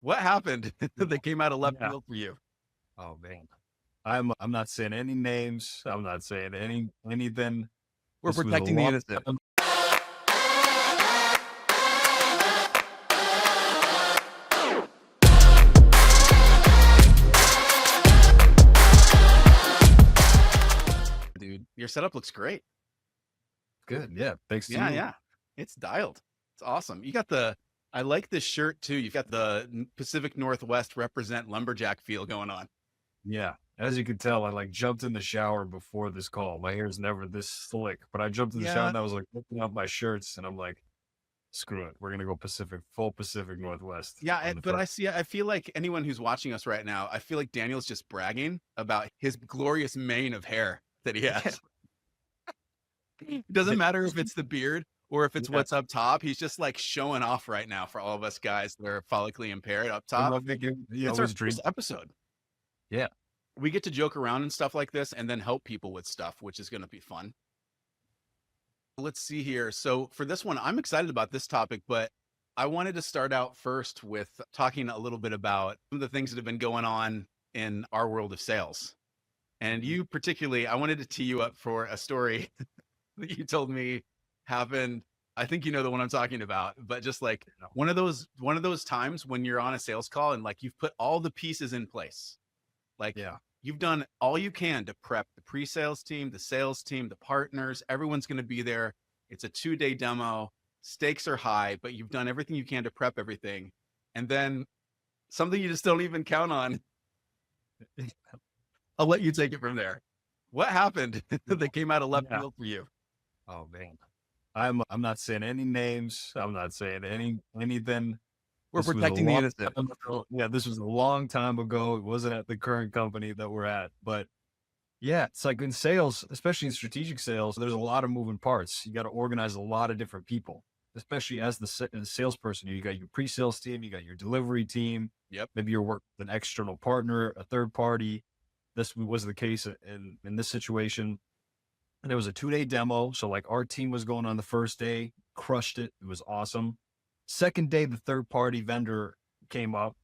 What happened that came out of left Yeah. field for you? Oh man. I'm not saying any names. I'm not saying anything. We're This was a protecting the long innocent. time. Dude, your setup looks great. Good. Yeah. Thanks to Yeah, you. yeah. It's dialed. It's awesome. I like this shirt too. You've got the Pacific Northwest represent lumberjack feel going on. Yeah. As you can tell, I like jumped in the shower before this call. My hair's never this slick, but I jumped in the shower Yeah. and I was like looking up my shirts and I'm like, screw it. We're gonna go full Pacific Northwest Yeah, on the but front. I feel like anyone who's watching us right now, I feel like Daniel's just bragging about his glorious mane of hair that he Yeah. has. It doesn't matter if it's the beard or if it's Yeah. what's up top. He's just like showing off right now for all of us guys that are follically impaired up I top. love making It's our always dream. first episode. Yeah. We get to joke around and stuff like this and then help people with stuff, which is going to be fun. Let's see here. So for this one, I'm excited about this topic, but I wanted to start out first with talking a little bit about some of the things that have been going on in our world of sales. And Mhm. you particularly, I wanted to tee you up for a story that you told me happened. I think you know the one I'm talking about, but just like You know, one of those times when you're on a sales call and like you've put all the pieces in place. Like yeah. you've done all you can to prep the pre-sales team, the sales team, the partners, everyone's going to be there. It's a 2-day demo. Stakes are high, but you've done everything you can to prep everything. And then something you just don't even count on. I'll let you take it from there. What happened that came out of left Yeah. field for you? Oh man. I'm not saying any names. I'm not saying anything. We're This was a protecting the long innocent. time ago. Yeah, this was a long time ago. It wasn't at the current company that we're at. But yeah, it's like in sales, especially in strategic sales, there's a lot of moving parts. You got to organize a lot of different people, especially as the salesperson. You got your pre-sales team, you got your delivery team. Yep. Maybe you're working with an external partner, a third party. This was the case in this situation. And it was a 2-day demo. So like our team was going on the first day, crushed it. It was awesome. Second day, the third party vendor came up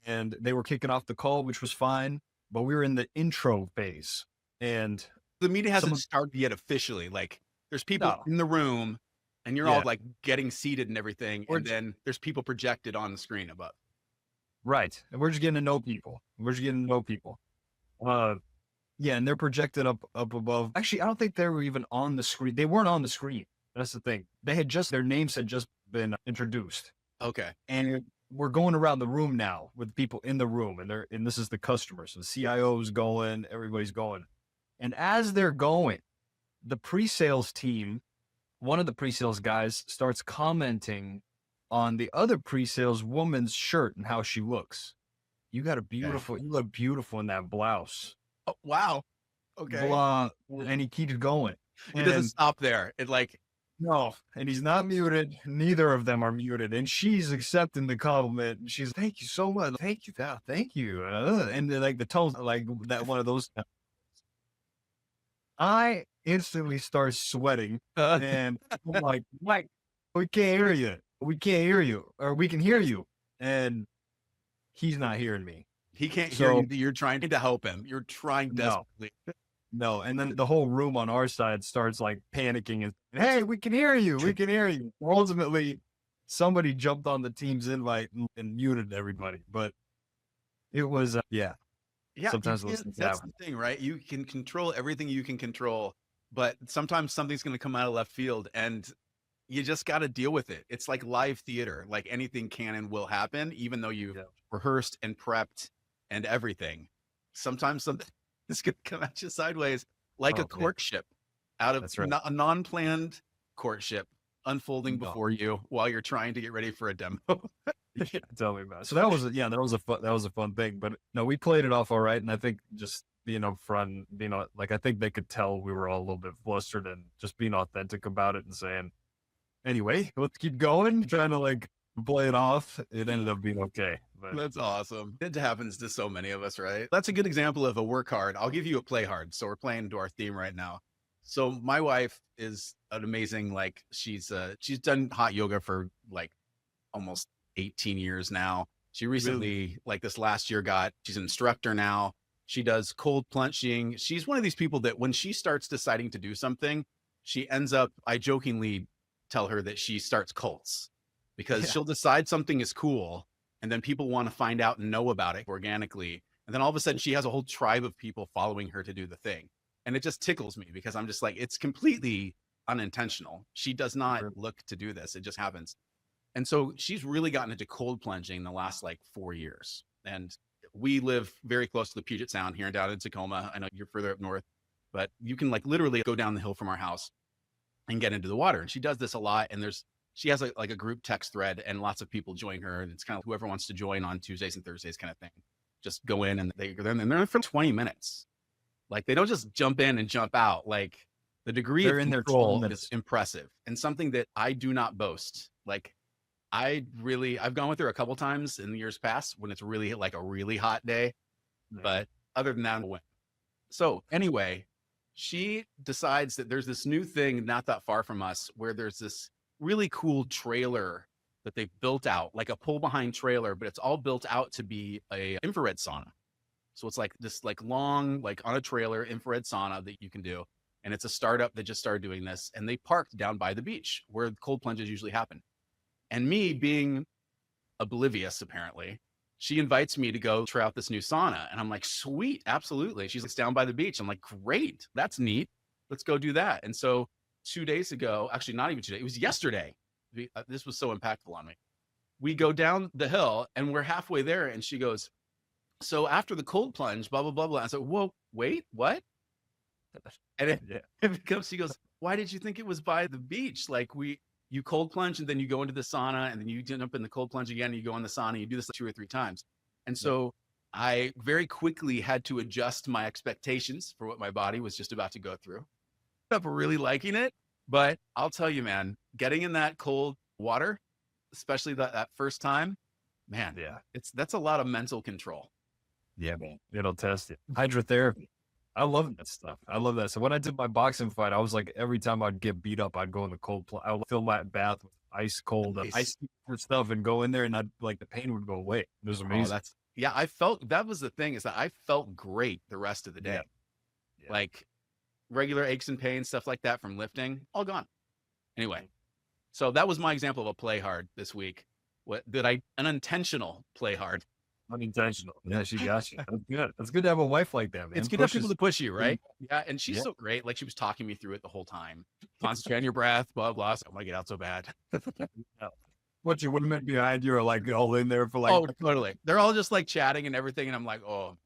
and they were kicking off the call, which was fine. But we were in the intro phase. And The meeting hasn't someone, started yet officially. Like there's people no, in the room and you're all yeah, like getting seated and everything. we're And then there's people projected on the screen above. right. And we're just getting to know people. We're just getting to know people. Uh, yeah, and they're projected up above. Actually, I don't think they were even on the screen. They weren't on the screen. That's the thing. They had just their names had just been introduced. Okay. And we're going around the room now with people in the room, and this is the customers. So the CIO's going, everybody's going. And as they're going, the pre-sales team, one of the pre-sales guys starts commenting on the other pre-sales woman's shirt and how she looks. Okay. You look beautiful in that blouse. Oh, wow. Okay. Blah. And he keeps going. It doesn't And stop there. It like, no, and he's not muted. Neither of them are muted. And she's accepting the compliment. And she's, thank you so much. Thank you. Thank you. And then, like the tones, like that one of those. I instantly start sweating. uh, And I'm like, Mike, we can't hear you. We can't hear you. Or we can hear you. And he's not hearing me. he can't hear you. So, You're trying to help him. You're trying no. desperately. No, and then the whole room on our side starts like panicking and, hey, we can hear you. We can hear you. Ultimately, somebody jumped on the team's invite and muted everybody. But it was, yeah, Yeah, you sometimes those can't. things That's happen. the thing, right? You can control everything you can control, but sometimes something's going to come out of left field and you just got to deal with it. It's like live theater. Like anything can and will happen, even though you've Yeah, rehearsed and prepped and everything. Sometimes something is going to come at you sideways, like a oh, yeah, courtship out of that's right. a non-planned courtship unfolding No, before you while you're trying to get ready for a demo. yeah, tell me about it. So that was, yeah, that was a fun thing. But no, we played it off all right. And I think just being upfront, like I think they could tell we were all a little bit flustered and just being authentic about it and saying, anyway, let's keep going, trying to like play it off. It ended up being okay. But That's awesome. It happens to so many of us, right? That's a good example of a work hard. I'll give you a play hard. So we're playing to our theme right now. So my wife is an amazing, like she's done hot yoga for like almost 18 years now. She Really? recently, like this last year, she's an instructor now. She does cold plunging. She's one of these people that when she starts deciding to do something, she ends up, I jokingly tell her that she starts cults because Yeah. she'll decide something is cool and then people want to find out and know about it organically. And then all of a sudden she has a whole tribe of people following her to do the thing. And it just tickles me because I'm just like, it's completely unintentional. She does not Really? look to do this. It just happens. And so she's really gotten into cold plunging in the last like 4 years. And we live very close to the Puget Sound here down in Tacoma. I know you're further up north, but you can like literally go down the hill from our house and get into the water. And she does this a lot. And she has like a group text thread and lots of people join her. And it's kind of whoever wants to join on Tuesdays and Thursdays kind of thing. Just go in and they're in for 20 minutes. Like they don't just jump in and jump out. Like the degree of They're in there 12 control is minutes. impressive and something that I do not boast. Like I've gone with her a couple times in the years past when it's really like a really hot day, but other than that, I win. So anyway, she decides that there's this new thing not that far from us where there's this really cool trailer that they've built out, like a pull behind trailer, but it's all built out to be a infrared sauna. So it's like this like long, like on a trailer infrared sauna that you can do. And it's a startup that just started doing this. And they parked down by the beach where cold plunges usually happen. And me being oblivious, apparently, she invites me to go try out this new sauna. And I'm like, sweet, absolutely. She's like, down by the beach. I'm like, great, that's neat. Let's go do that. And so 2 days ago, actually, not even 2 days, it was yesterday. This was so impactful on me. We go down the hill and we're halfway there. And she goes, so after the cold plunge, blah, blah, blah, blah. I said, whoa, wait, what? And she goes, why did you think it was by the beach? Like you cold plunge and then you go into the sauna and then you jump in the cold plunge again and you go in the sauna. You do this like 2 or 3 times. And so I very quickly had to adjust my expectations for what my body was just about to go through. I'm really liking it, but I'll tell you, man, getting in that cold water, especially that first time, man, that's a lot of mental control. Yeah, man. It'll test it. Hydrotherapy. I love that stuff. I love that. So when I did my boxing fight, I was like, every time I'd get beat up, I'd go in the cold. I would fill my bath with ice cold, ice stuff, and go in there, and I'd like the pain would go away. It was amazing. I felt that was the thing is that I felt great the rest of the day. Yeah. Like regular aches and pains, stuff like that from lifting, all gone. Anyway, so that was my example of a play hard this week. An intentional play hard. Unintentional. Yeah, she got you. That's good. It's good to have a wife like that, man. It's good to have people to push you, right? Yeah, and she's so great. Like she was talking me through it the whole time. Concentrate on your breath, blah, blah. So I want to get out so bad. What your women behind you are like all in there for like. Oh, totally. They're all just like chatting and everything. And I'm like, oh.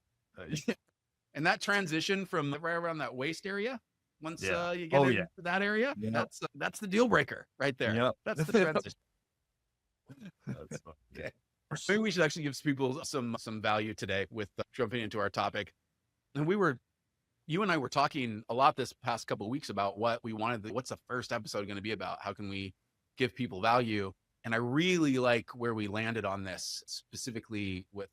And that transition from right around that waist area, once you get into that area, that's the deal breaker right there. Yeah. That's the transition. Okay. Maybe we should actually give people some value today with jumping into our topic. And you and I were talking a lot this past couple of weeks about what we wanted. What's the first episode going to be about? How can we give people value? And I really like where we landed on this, specifically with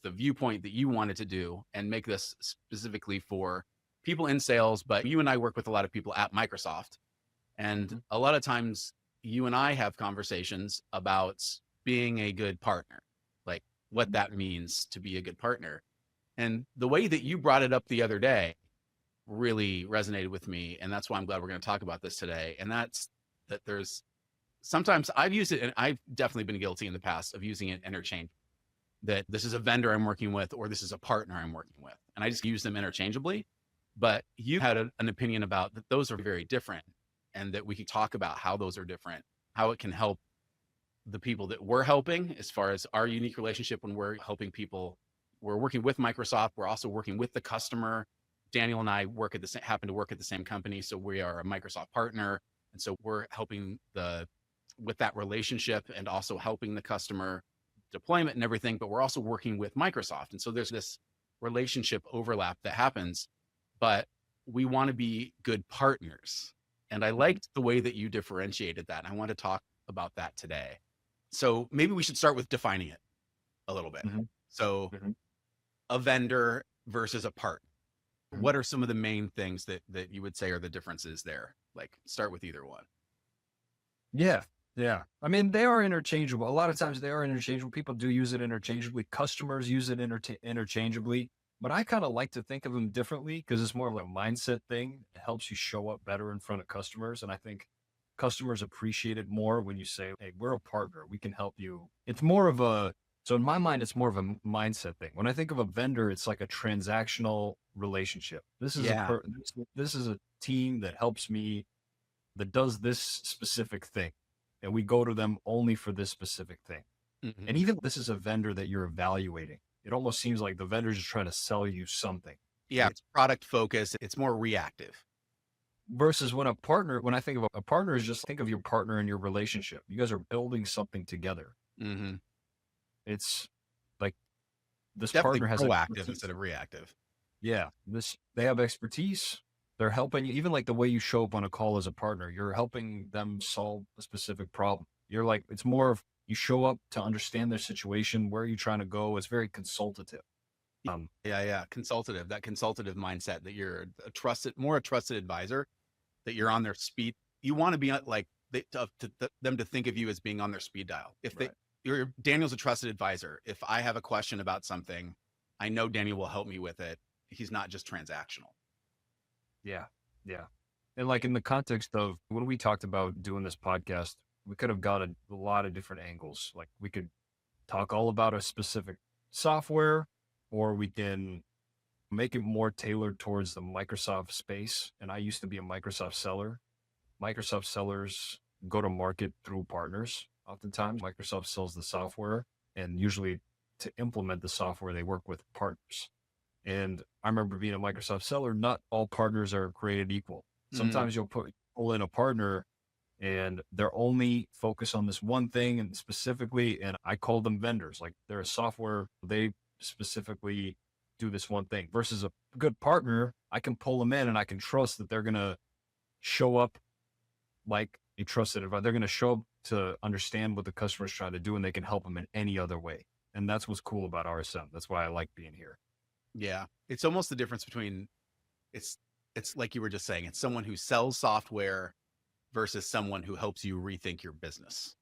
the viewpoint that you wanted to do and make this specifically for people in sales. But you and I work with a lot of people at Microsoft. And a lot of times you and I have conversations about being a good partner, like what that means to be a good partner. And the way that you brought it up the other day really resonated with me. And that's why I'm glad we're going to talk about this today. And that's that sometimes I've used it, and I've definitely been guilty in the past of using it interchange, that this is a vendor I'm working with, or this is a partner I'm working with. And I just use them interchangeably. But you had an opinion about that those are very different, and that we could talk about how those are different, how it can help the people that we're helping as far as our unique relationship when we're helping people. We're working with Microsoft. We're also working with the customer. Daniel and I happen to work at the same company. So we are a Microsoft partner. And so we're helping with that relationship and also helping the customer deployment and everything, but we're also working with Microsoft. And so there's this relationship overlap that happens, but we want to be good partners. And I liked the way that you differentiated that. And I want to talk about that today. So maybe we should start with defining it a little bit. So a vendor versus a partner. What are some of the main things that you would say are the differences there? Like start with either one. Yeah. Yeah. I mean, they are interchangeable. A lot of times they are interchangeable. People do use it interchangeably. Customers use it interchangeably. But I kind of like to think of them differently because it's more of a mindset thing. It helps you show up better in front of customers. And I think customers appreciate it more when you say, hey, we're a partner. We can help you. It's more of a, so in my mind, it's more of a mindset thing. When I think of a vendor, it's like a transactional relationship. Yeah. This is a team that helps me, that does this specific thing, and we go to them only for this specific thing. And Hmm. even if this is a vendor that you're evaluating, it almost seems like the vendor's just trying to sell you something. Yeah. It's product focused. It's more reactive. Versus when a partner, when I think of a partner, is just think of your partner in your relationship. You guys are building something together. Hmm. It's like this Definitely partner has proactive expertise. instead of reactive. Yeah, this they have expertise. They're helping you, even like the way you show up on a call as a partner, you're helping them solve a specific problem. You're like, it's more of you show up to understand their situation, where are you trying to go? It's very consultative. Um, Yeah, yeah. Consultative, that consultative mindset that you're a trusted advisor, that you're on their speed. You want to be like them to think of you as being on their speed dial. If right. Daniel's a trusted advisor. If I have a question about something, I know Daniel will help me with it. He's not just transactional. Yeah. Yeah. And like in the context of when we talked about doing this podcast, we could have got a lot of different angles. Like we could talk all about a specific software, or we can make it more tailored towards the Microsoft space. And I used to be a Microsoft seller. Microsoft sellers go to market through partners. Oftentimes, Microsoft sells the software, and usually to implement the software, they work with partners. And I remember being a Microsoft seller, not all partners are created equal. Mm, Sometimes you'll pull in a partner and they're only focused on this one thing and specifically, and I call them vendors. Like they're a software, they specifically do this one thing versus a good partner. I can pull them in and I can trust that they're going to show up like a trusted advisor. They're going to show up to understand what the customer's trying to do and they can help them in any other way. And that's what's cool about RSM. That's why I like being here. yeah. It's almost the difference between it's it's like you were just saying, it's someone who sells software versus someone who helps you rethink your business.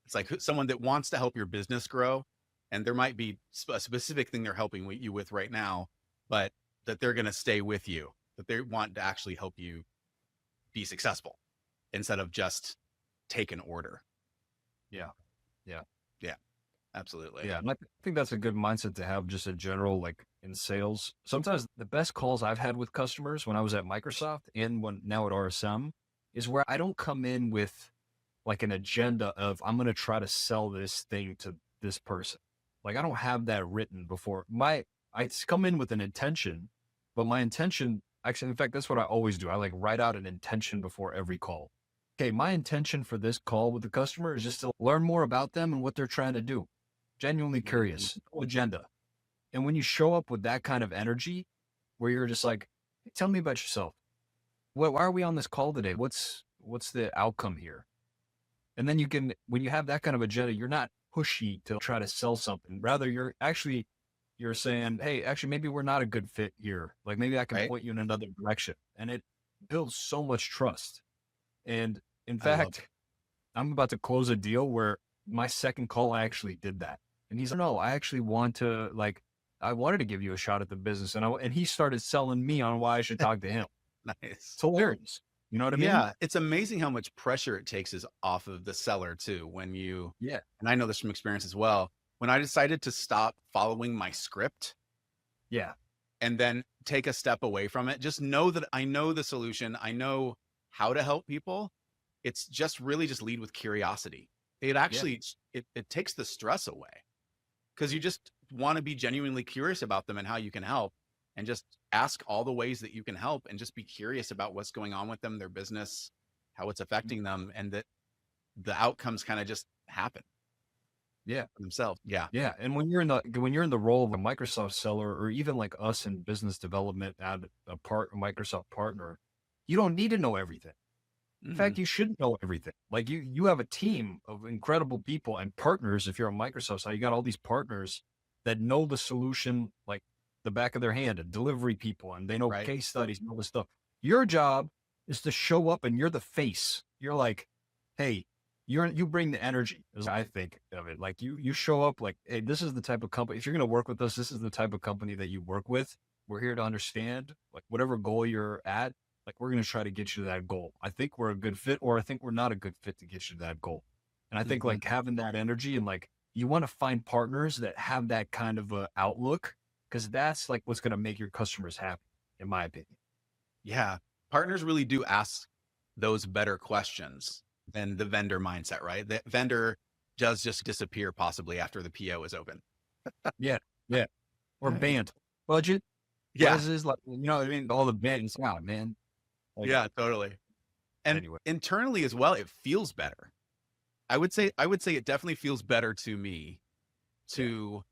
It's like someone that wants to help your business grow, and there might be a specific thing they're helping you with right now, but that they're going to stay with you, that they want to actually help you be successful instead of just take an order. Yeah. Yeah. Yeah, absolutely. Yeah. And I think that's a good mindset to have just in general, like in sales. Sometimes the best calls I've had with customers when I was at Microsoft and when now at RSM is where I don't come in with like an agenda of I'm going to try to sell this thing to this person. Like I don't have that written before. I come in with an intention, but my intention actually, in fact, that's what I always do. I like write out an intention before every call. Okay, my intention for this call with the customer is just to learn more about them and what they're trying to do. Genuinely Mhm. curious, no agenda. And when you show up with that kind of energy, where you're just like, hey, tell me about yourself. Why are we on this call today? What's the outcome here? And then you can, when you have that kind of agenda, you're not pushy to try to sell something. Rather, you're saying, hey, actually, maybe we're not a good fit here. Like maybe I can Right? point you in another direction. And it builds so much trust. And in I love fact, I'm about to close a deal where my second call, I actually did that. And he's like, no, I actually want to like, I wanted to give you a shot at the business. And he started selling me on why I should talk to him. nice. It's hilarious. You know what I mean? Yeah, it's amazing how much pressure it takes is off of the seller too. When you, Yeah. and I know this from experience as well, when I decided to stop following my script Yeah. and then take a step away from it, just know that I know the solution. I know how to help people. It's just really just lead with curiosity. It Yeah. actually it takes the stress away because you just want to be genuinely curious about them and how you can help and just ask all the ways that you can help and just be curious about what's going on with them, their business, how it's affecting them, and that the outcomes kind of just happen Yeah. themselves. Yeah. Yeah, and when you're in the role of a Microsoft seller or even like us in business development at a Microsoft partner, you don't need to know everything. In Mm, fact, you shouldn't know everything. Like you have a team of incredible people and partners. If you're a Microsoft side, you got all these partners that know the solution like the back of their hand, and delivery people, and they know right. case studies and all this stuff. Your job is to show up and you're the face. You're like, hey, you bring the energy, is what I think of it. Like you show up like, hey, this is the type of company. If you're gonna work with us, this is the type of company that you work with. We're here to understand like whatever goal you're at. Like we're gonna try to get you to that goal. I think we're a good fit, or I think we're not a good fit to get you to that goal. And I think Mhm. like having that energy and like you want to find partners that have that kind of a outlook because that's like what's gonna make your customers happy, in my opinion. Yeah. Partners really do ask those better questions than the vendor mindset, right? The vendor does just disappear possibly after the PO is open. Yeah, yeah. Or band budget. What Yeah. is this like? You know what I mean? All the bands out, man. Like Yeah, totally. And anyway, internally as well, it feels better. I would say it definitely feels better to me yeah, to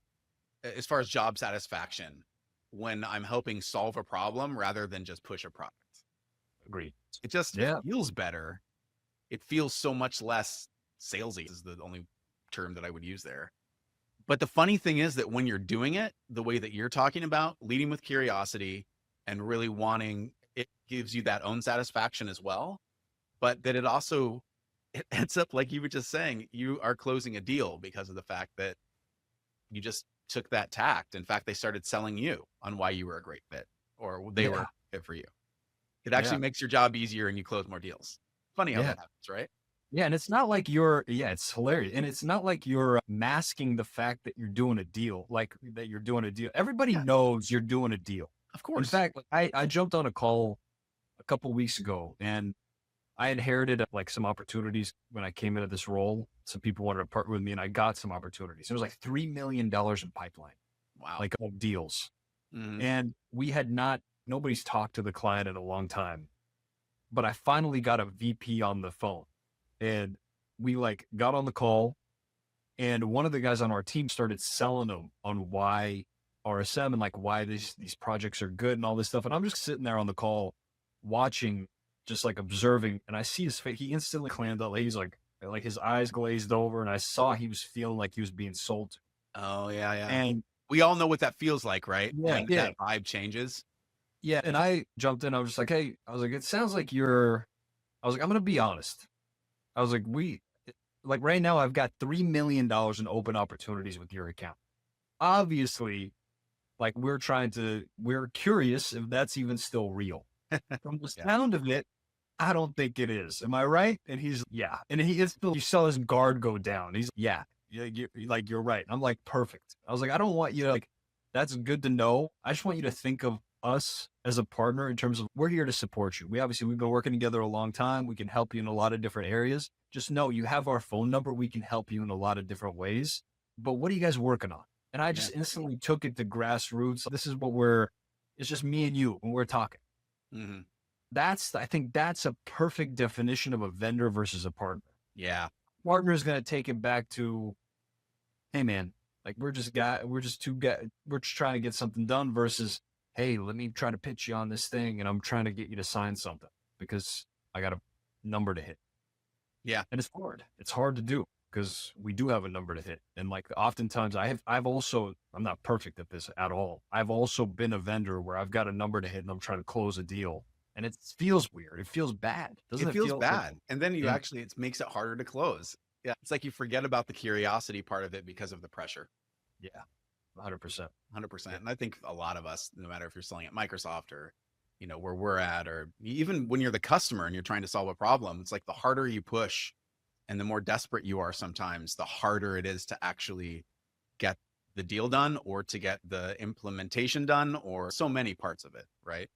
as far as job satisfaction when I'm helping solve a problem rather than just push a product. agreed. It just Yeah, feels better. It feels so much less salesy is the only term that I would use there. But the funny thing is that when you're doing it the way that you're talking about, leading with curiosity and really wanting, it gives you that own satisfaction as well. But that it also it ends up like you were just saying, you are closing a deal because of the fact that you just took that tact. In fact, they started selling you on why you were a great fit or they were yeah, a fit for you. It actually yeah, makes your job easier and you close more deals. Funny how yeah. that happens, right? Yeah, and it's not like you're yeah, it's hilarious. And it's not like you're masking the fact that you're doing a deal, like that you're doing a deal. Everybody Yeah, knows you're doing a deal. of In course. fact, like, I jumped on a call a couple weeks ago and I inherited like some opportunities when I came into this role. Some people wanted to partner with me and I got some opportunities. There was like $3 million in pipeline, Wow. like of deals. Mhm. And we had not, nobody's talked to the client in a long time. But I finally got a VP on the phone and we like got on the call and one of the guys on our team started selling them on why RSM and like why these projects are good and all this stuff. And I'm just sitting there on the call watching, just like observing, and I see his face. He instantly clammed up. He's like his eyes glazed over, and I saw he was feeling like he was being sold to. Oh, yeah, yeah. And We all know what that feels like, right? yeah, When yeah, that vibe changes. yeah. And I jumped in. I was just like, hey, I was like, it sounds like you're. I was like, I'm gonna be honest. I was like, like right now, I've got $3 million in open opportunities with your account. Obviously, like we're curious if that's even still real. From the Yeah. sound of it, I don't think it is. Am I right? And he's yeah. And he is you saw his guard go down. He's yeah. Yeah, like you're right. I'm like perfect. I was like, I don't want you to like that's good to know. I just want you to think of us as a partner in terms of we're here to support you. We've been working together a long time. We can help you in a lot of different areas. Just know you have our phone number. We can help you in a lot of different ways. But what are you guys working on? And I Yeah. just instantly took it to grassroots. This is what it's just me and you when we're talking. Mhm. I think that's a perfect definition of a vendor versus a partner. Yeah. Partner is going to take it back to, hey man, like we're just trying to get something done versus, hey, let me try to pitch you on this thing and I'm trying to get you to sign something because I got a number to hit. Yeah. And it's hard. It's hard to do because we do have a number to hit. And like oftentimes I've also, I'm not perfect at this at all. I've also been a vendor where I've got a number to hit and I'm trying to close a deal. And it feels weird. It feels bad. Doesn't It it feels feel like, bad. And then you yeah, actually it makes it harder to close. Yeah. It's like you forget about the curiosity part of it because of the pressure. yeah, 100%. Yeah. 100%. And I think a lot of us, no matter if you're selling at Microsoft or, where we're at, or even when you're the customer and you're trying to solve a problem, it's like the harder you push and the more desperate you are sometimes, the harder it is to actually get the deal done or to get the implementation done or so many parts of it, right?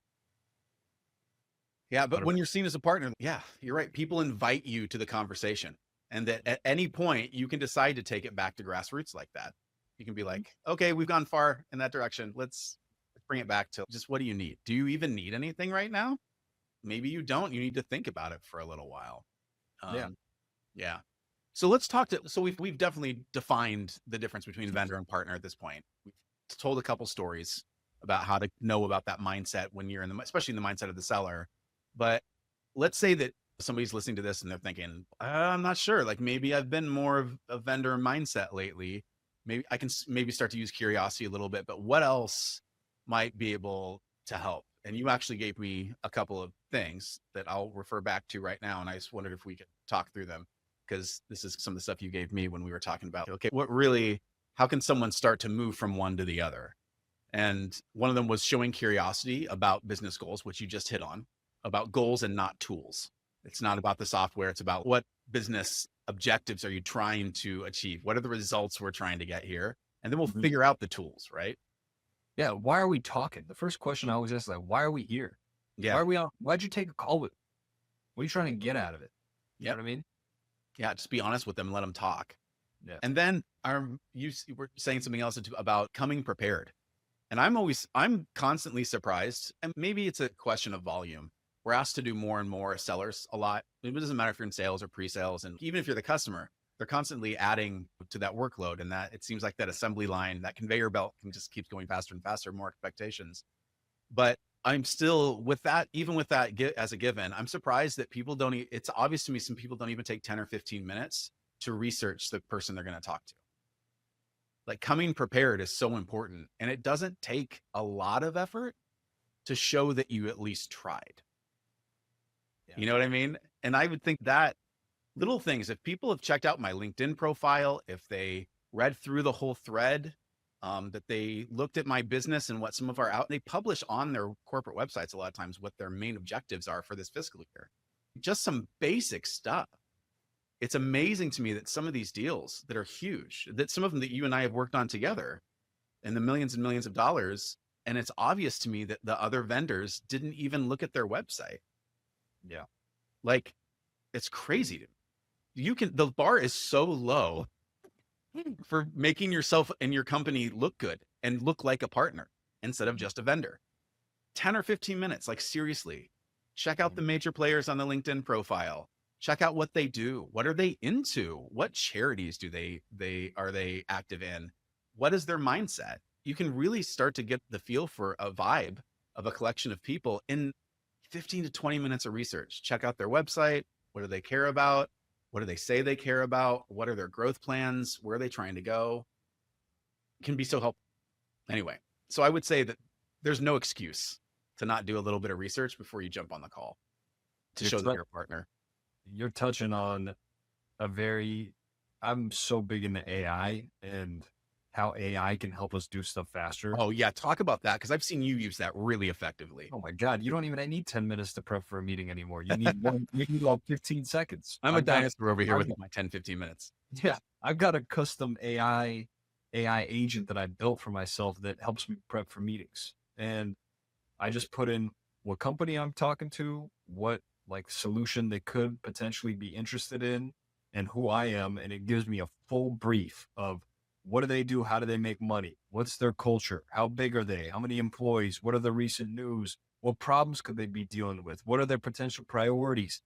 Yeah, but when 100%. you're seen as a partner, yeah, you're right. People invite you to the conversation. And that at any point you can decide to take it back to grassroots like that. You can be like, okay, we've gone far in that direction. Let's bring it back to just what do you need? Do you even need anything right now? Maybe you don't. You need to think about it for a little while. Yeah. Um, yeah. So let's talk to so we've definitely defined the difference between vendor and partner at this point. We've told a couple stories about how to know about that mindset when you're in the especially in the mindset of the seller. But let's say that somebody's listening to this and they're thinking, I'm not sure. Like maybe I've been more of a vendor mindset lately. Maybe I can maybe start to use curiosity a little bit, but what else might be able to help? And you actually gave me a couple of things that I'll refer back to right now. And I just wondered if we could talk through them because this is some of the stuff you gave me when we were talking about, okay, how can someone start to move from one to the other? And one of them was showing curiosity about business goals, which you just hit on, about goals and not tools. It's not about the software. It's about what business objectives are you trying to achieve? What are the results we're trying to get here? And then we'll Mhm. figure out the tools, right? Yeah. Why are we talking? The first question I always ask is like, why are we here? Why Yeah. are we on? Why'd you take a call with? What are you trying to get out of it? You know Yep. what I mean? Yeah. Just be honest with them and let them talk. Yeah. And then you were saying something else about coming prepared. And I'm constantly surprised. And maybe it's a question of volume. We're asked to do more and more as sellers a lot. It doesn't matter if you're in sales or pre-sales. And even if you're the customer, they're constantly adding to that workload. And that it seems like that assembly line, that conveyor belt can just keeps going faster and faster, more expectations. But I'm still with that, even with that as a given, I'm surprised that people don't, it's obvious to me some people don't even take 10 or 15 minutes to research the person they're going to talk to. Like coming prepared is so important. And it doesn't take a lot of effort to show that you at least tried. Yeah. You know what I mean? And I would think that little things, if people have checked out my LinkedIn profile, if they read through the whole thread, that they looked at my business and what some of they publish on their corporate websites a lot of times what their main objectives are for this fiscal year. Just some basic stuff. It's amazing to me that some of these deals that are huge, that some of them that you and I have worked on together and the millions and millions of dollars. And it's obvious to me that the other vendors didn't even look at their website. Yeah. Like it's crazy to me. The bar is so low for making yourself and your company look good and look like a partner instead of just a vendor. 10 or 15 minutes, like seriously, check out the major players on the LinkedIn profile. Check out what they do. What are they into? What charities do are they active in? What is their mindset? You can really start to get the feel for a vibe of a collection of people in 15 to 20 minutes of research. Check out their website. What do they care about? What do they say they care about? What are their growth plans? Where are they trying to go? It can be so helpful. Anyway, so I would say that there's no excuse to not do a little bit of research before you jump on the call to show that you're a partner. You're touching on I'm so big into AI and how AI can help us do stuff faster. Oh yeah, talk about that because I've seen you use that really effectively. Oh my God, you don't even need 10 minutes to prep for a meeting anymore. You need you need like 15 seconds. I'm a dinosaur over here with my 10, 15 minutes. Yeah. I've got a custom AI agent that I built for myself that helps me prep for meetings. And I just put in what company I'm talking to, what like solution they could potentially be interested in, and who I am. And it gives me a full brief of what do they do? How do they make money? What's their culture? How big are they? How many employees? What are the recent news? What problems could they be dealing with? What are their potential priorities?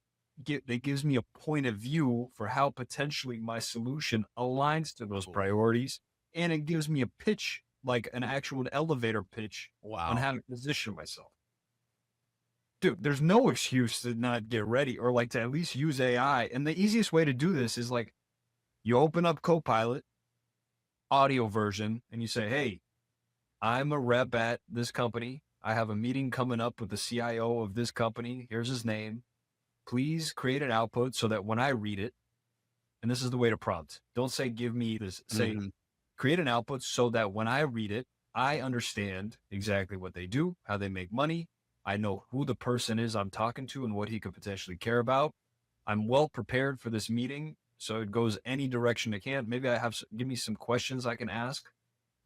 It gives me a point of view for how potentially my solution aligns to those priorities. And it gives me a pitch, like an actual elevator pitch on how to position myself. Dude, there's no excuse to not get ready or like to at least use AI. And the easiest way to do this is like you open up Copilot, audio version, and you say, hey, I'm a rep at this company. I have a meeting coming up with the CIO of this company. Here's his name. Please create an output so that when I read it, and this is the way to prompt, don't say, give me this, say, create an output so that when I read it, I understand exactly what they do, how they make money. I know who the person is I'm talking to and what he could potentially care about. I'm well prepared for this meeting, so it goes any direction it can. Maybe give me some questions I can ask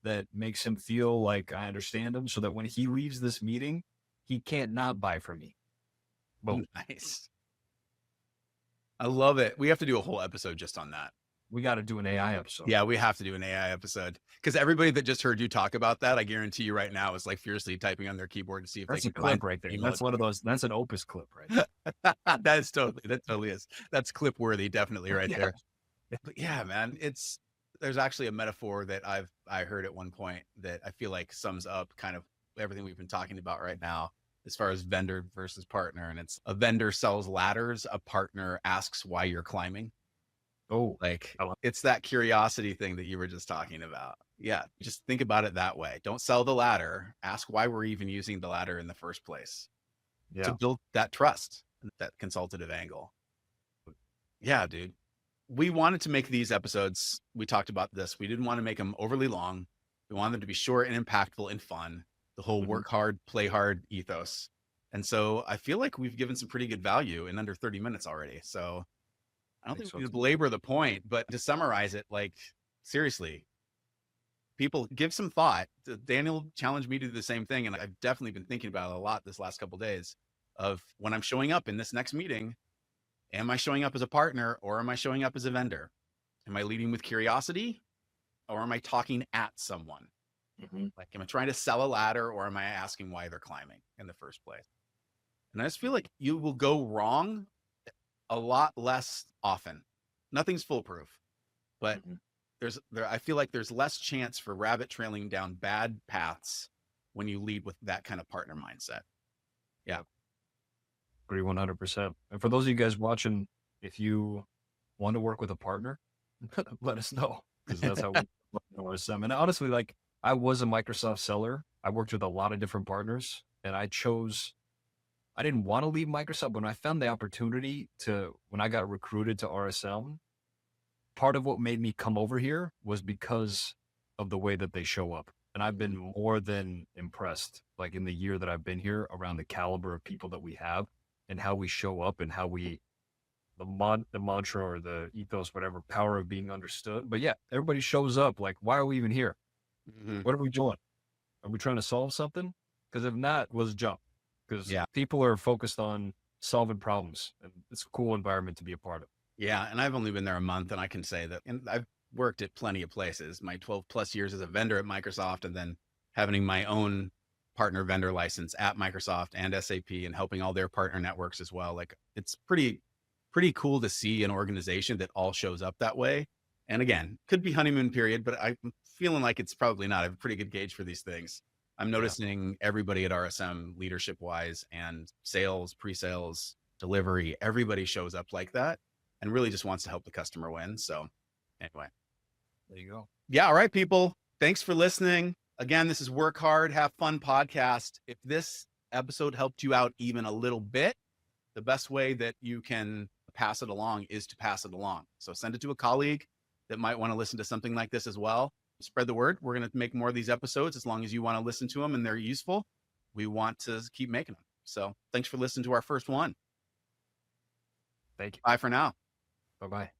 that makes him feel like I understand him so that when he leaves this meeting, he can't not buy from me. Boom. Nice. I love it. We have to do a whole episode just on that. We got to do an AI episode. Yeah, we have to do an AI episode because everybody that just heard you talk about that, I guarantee you right now is like furiously typing on their keyboard to see if that's they a can clip right there. That's one of those. That's an Opus clip, right? That totally is. That's clip worthy, definitely right there. But yeah, man, there's actually a metaphor that I heard at one point that I feel like sums up kind of everything we've been talking about right now as far as vendor versus partner. And it's a vendor sells ladders, a partner asks why you're climbing. Oh, like it's that curiosity thing that you were just talking about. Yeah. Just think about it that way. Don't sell the ladder. Ask why we're even using the ladder in the first place to build that trust, that consultative angle. Yeah, dude. we wanted to make these episodes. We talked about this. We didn't want to make them overly long. We wanted them to be short and impactful and fun. The whole Mhm. work hard, play hard ethos. And so I feel like we've given some pretty good value in under 30 minutes already. So I I don't think think so we need to too. belabor the point, but to summarize it, like seriously, people give some thought. Daniel challenged me to do the same thing. And I've definitely been thinking about it a lot this last couple of days of when I'm showing up in this next meeting, am I showing up as a partner or am I showing up as a vendor? Am I leading with curiosity or am I talking at someone? Mhm. Like, am I trying to sell a ladder or am I asking why they're climbing in the first place? And I just feel like you will go wrong a lot less often. Nothing's foolproof, but Mhm. I feel like there's less chance for rabbit trailing down bad paths when you lead with that kind of partner mindset. Yeah. Yep. Agree 100%. And for those of you guys watching, if you want to work with a partner, let us know because that's how we know some. And honestly, like I was a Microsoft seller. I worked with a lot of different partners, and I didn't want to leave Microsoft, but when I found the opportunity to, when I got recruited to RSM, part of what made me come over here was because of the way that they show up. And I've been more than impressed, like in the year that I've been here, around the caliber of people that we have and how we show up and how we, the mantra or the ethos, whatever, power of being understood. But yeah, everybody shows up. Like, why are we even here? Mhm. What are we doing? Are we trying to solve something? Because if not, let's jump. Because Yeah. people are focused on solving problems, and it's a cool environment to be a part of. Yeah. And I've only been there a month and I can say that, and I've worked at plenty of places, my 12 plus years as a vendor at Microsoft, and then having my own partner vendor license at Microsoft and SAP and helping all their partner networks as well. Like it's pretty cool to see an organization that all shows up that way. And again, could be honeymoon period, but I'm feeling like it's probably not. I have a pretty good gauge for these things. I'm Yeah. noticing everybody at RSM leadership wise and sales, pre-sales, delivery, everybody shows up like that and really just wants to help the customer win. So anyway, There you go. yeah. All right, people. Thanks for listening. Again, this is Work Hard, Have Fun podcast. If this episode helped you out even a little bit, the best way that you can pass it along is to pass it along. So send it to a colleague that might want to listen to something like this as well. Spread the word. We're going to make more of these episodes as long as you want to listen to them and they're useful. We want to keep making them. So thanks for listening to our first one. Thank you. Bye for now. Bye bye.